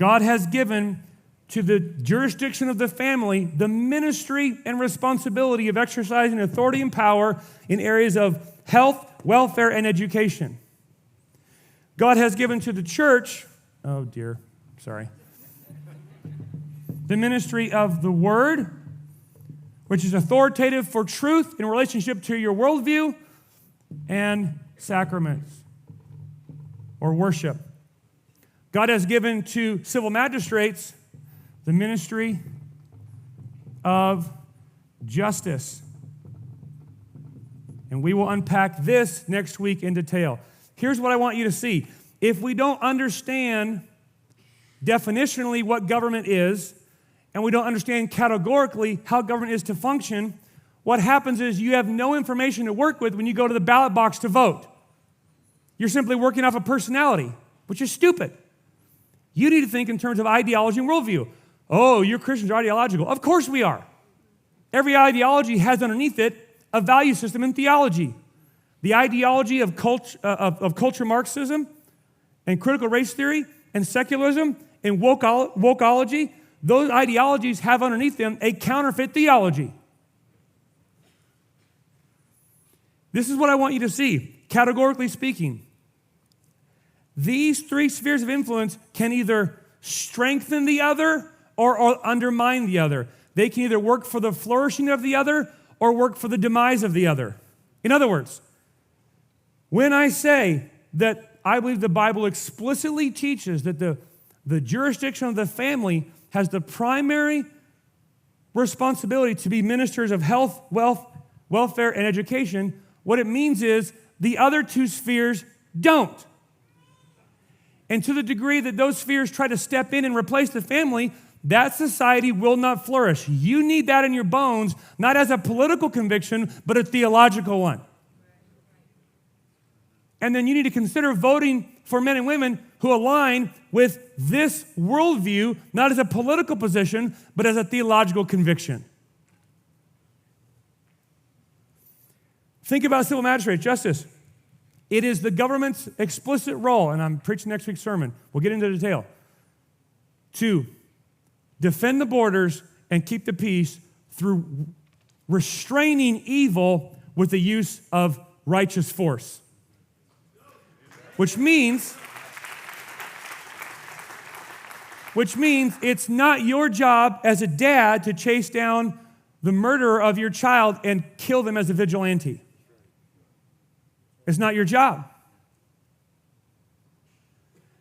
God has given to the jurisdiction of the family the ministry and responsibility of exercising authority and power in areas of health, welfare, and education. God has given to the church, the ministry of the word, which is authoritative for truth in relationship to your worldview, and sacraments or worship. God has given to civil magistrates the ministry of justice. And we will unpack this next week in detail. Here's what I want you to see. If we don't understand definitionally what government is, and we don't understand categorically how government is to function, what happens is you have no information to work with when you go to the ballot box to vote. You're simply working off a personality, which is stupid. You need to think in terms of ideology and worldview. Oh, you're Christians are ideological. Of course we are. Every ideology has underneath it a value system and theology. The ideology of culture Marxism and critical race theory and secularism and wokeology, those ideologies have underneath them a counterfeit theology. This is what I want you to see, categorically speaking. These three spheres of influence can either strengthen the other or undermine the other. They can either work for the flourishing of the other or work for the demise of the other. In other words, when I say that I believe the Bible explicitly teaches that the jurisdiction of the family has the primary responsibility to be ministers of health, wealth, welfare, and education, what it means is the other two spheres don't. And to the degree that those spheres try to step in and replace the family, that society will not flourish. You need that in your bones, not as a political conviction, but a theological one. And then you need to consider voting for men and women who align with this worldview, not as a political position, but as a theological conviction. Think about civil magistrate justice. It is the government's explicit role, and I'm preaching next week's sermon, we'll get into detail, to defend the borders and keep the peace through restraining evil with the use of righteous force. Which means it's not your job as a dad to chase down the murderer of your child and kill them as a vigilante. It's not your job.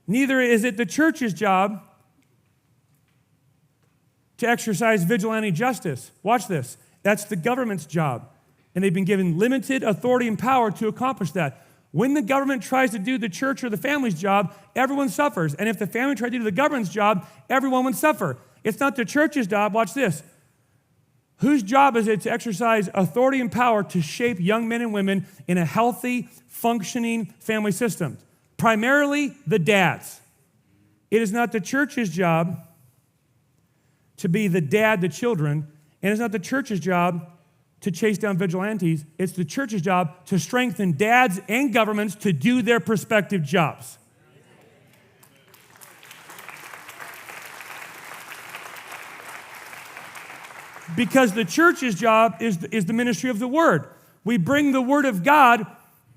Neither is it the church's job to exercise vigilante justice. Watch this. That's the government's job. And they've been given limited authority and power to accomplish that. When the government tries to do the church or the family's job, everyone suffers. And if the family tries to do the government's job, everyone would suffer. It's not the church's job. Watch this. Whose job is it to exercise authority and power to shape young men and women in a healthy, functioning family system? Primarily the dads. It is not the church's job to be the dad to children, and it's not the church's job to chase down vigilantes. It's the church's job to strengthen dads and governments to do their respective jobs. Because the church's job is the ministry of the word. We bring the word of God,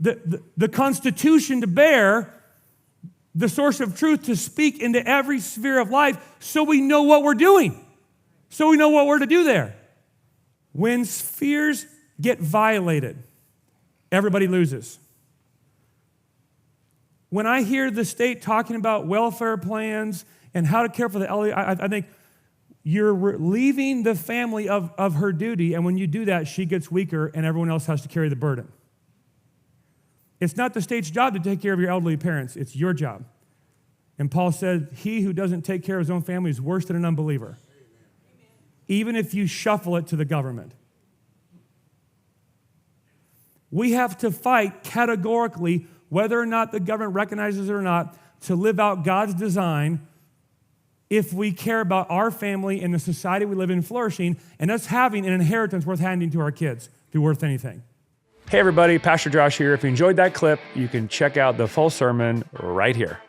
the Constitution to bear, the source of truth to speak into every sphere of life so we know what we're doing, so we know what we're to do there. When spheres get violated, everybody loses. When I hear the state talking about welfare plans and how to care for the elderly, I think you're relieving the family of her duty, and when you do that, she gets weaker and everyone else has to carry the burden. It's not the state's job to take care of your elderly parents. It's your job. And Paul said, he who doesn't take care of his own family is worse than an unbeliever. Even if you shuffle it to the government. We have to fight categorically, whether or not the government recognizes it or not, to live out God's design if we care about our family and the society we live in flourishing and us having an inheritance worth handing to our kids, be worth anything. Hey everybody, Pastor Josh here. If you enjoyed that clip, you can check out the full sermon right here.